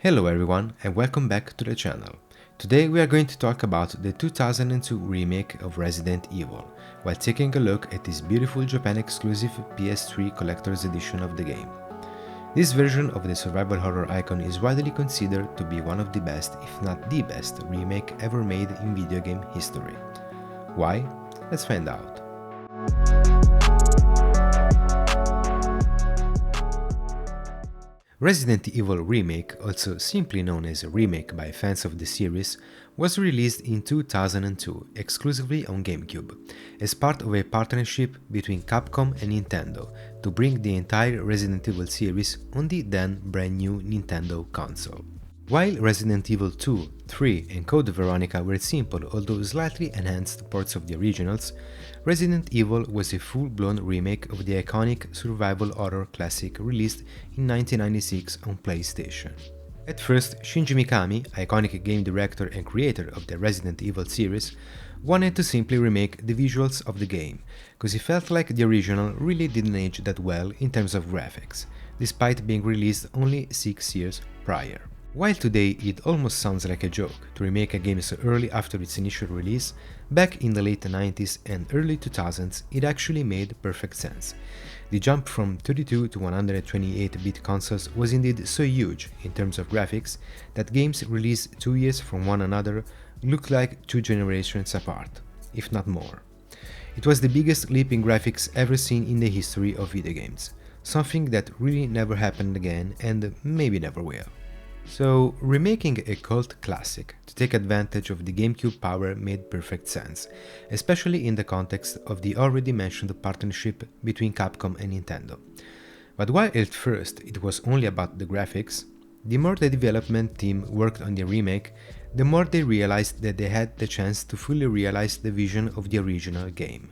Hello everyone and welcome back to the channel. Today we are going to talk about the 2002 remake of Resident Evil, while taking a look at this beautiful Japan-exclusive PS3 collector's edition of the game. This version of the survival horror icon is widely considered to be one of the best, if not the best, remake ever made in video game history. Why? Let's find out. Resident Evil Remake, also simply known as Remake by fans of the series, was released in 2002 exclusively on GameCube, as part of a partnership between Capcom and Nintendo to bring the entire Resident Evil series on the then brand new Nintendo console. While Resident Evil 2, 3 and Code Veronica were simple although slightly enhanced ports of the originals, Resident Evil was a full-blown remake of the iconic survival horror classic released in 1996 on PlayStation. At first, Shinji Mikami, iconic game director and creator of the Resident Evil series, wanted to simply remake the visuals of the game, cause he felt like the original really didn't age that well in terms of graphics, despite being released only 6 years prior. While today it almost sounds like a joke to remake a game so early after its initial release, back in the late 90s and early 2000s it actually made perfect sense. The jump from 32 to 128-bit consoles was indeed so huge in terms of graphics that games released 2 years from one another looked like 2 generations apart, if not more. It was the biggest leap in graphics ever seen in the history of video games, something that really never happened again and maybe never will. So, remaking a cult classic to take advantage of the GameCube power made perfect sense, especially in the context of the already mentioned partnership between Capcom and Nintendo. But while at first it was only about the graphics, the more the development team worked on the remake, the more they realized that they had the chance to fully realize the vision of the original game.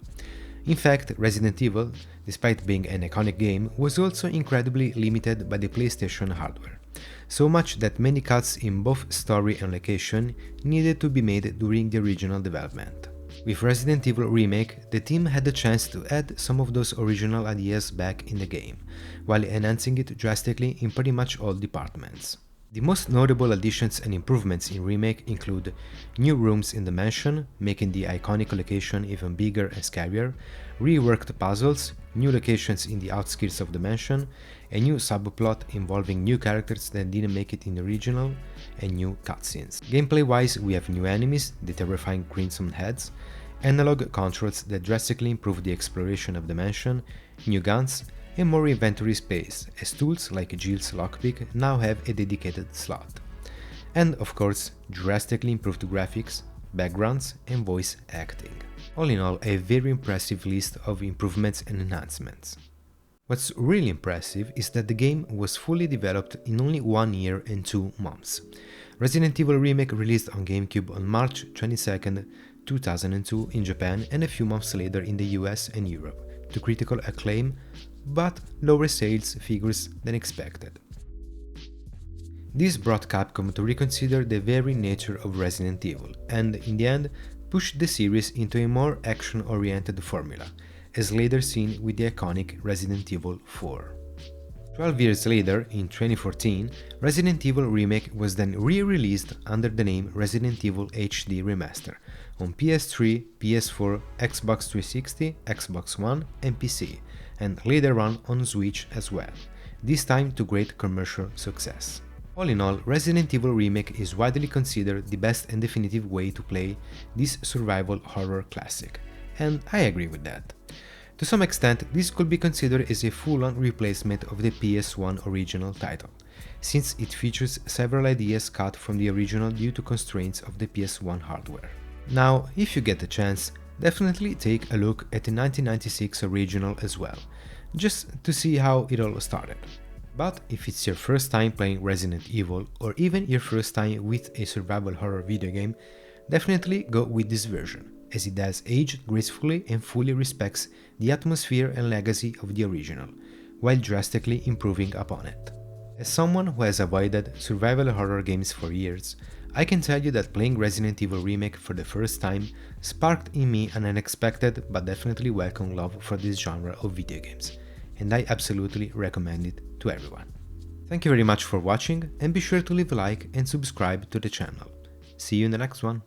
In fact, Resident Evil, despite being an iconic game, was also incredibly limited by the PlayStation hardware. So much that many cuts in both story and location needed to be made during the original development. With Resident Evil Remake, the team had the chance to add some of those original ideas back in the game, while enhancing it drastically in pretty much all departments. The most notable additions and improvements in Remake include new rooms in the mansion, making the iconic location even bigger and scarier, reworked puzzles, new locations in the outskirts of the mansion, a new subplot involving new characters that didn't make it in the original, and new cutscenes. Gameplay-wise, we have new enemies, the terrifying Crimson Heads, analog controls that drastically improve the exploration of the mansion, new guns, and more inventory space, as tools like Jill's lockpick now have a dedicated slot. And of course, drastically improved graphics, backgrounds, and voice acting. All in all, a very impressive list of improvements and enhancements. What's really impressive is that the game was fully developed in only 1 year and 2 months. Resident Evil Remake released on GameCube on March 22, 2002 in Japan and a few months later in the US and Europe, to critical acclaim, but lower sales figures than expected. This brought Capcom to reconsider the very nature of Resident Evil and, in the end, pushed the series into a more action-oriented formula, as later seen with the iconic Resident Evil 4. 12 years later, in 2014, Resident Evil Remake was then re-released under the name Resident Evil HD Remaster on PS3, PS4, Xbox 360, Xbox One and PC, and later on Switch as well, this time to great commercial success. All in all, Resident Evil Remake is widely considered the best and definitive way to play this survival horror classic, and I agree with that. To some extent, this could be considered as a full-on replacement of the PS1 original title, since it features several ideas cut from the original due to constraints of the PS1 hardware. Now, if you get the chance, definitely take a look at the 1996 original as well, just to see how it all started. But if it's your first time playing Resident Evil, or even your first time with a survival horror video game, definitely go with this version, as it has aged gracefully and fully respects the atmosphere and legacy of the original, while drastically improving upon it. As someone who has avoided survival horror games for years, I can tell you that playing Resident Evil Remake for the first time sparked in me an unexpected but definitely welcome love for this genre of video games, and I absolutely recommend it to everyone. Thank you very much for watching and be sure to leave a like and subscribe to the channel. See you in the next one.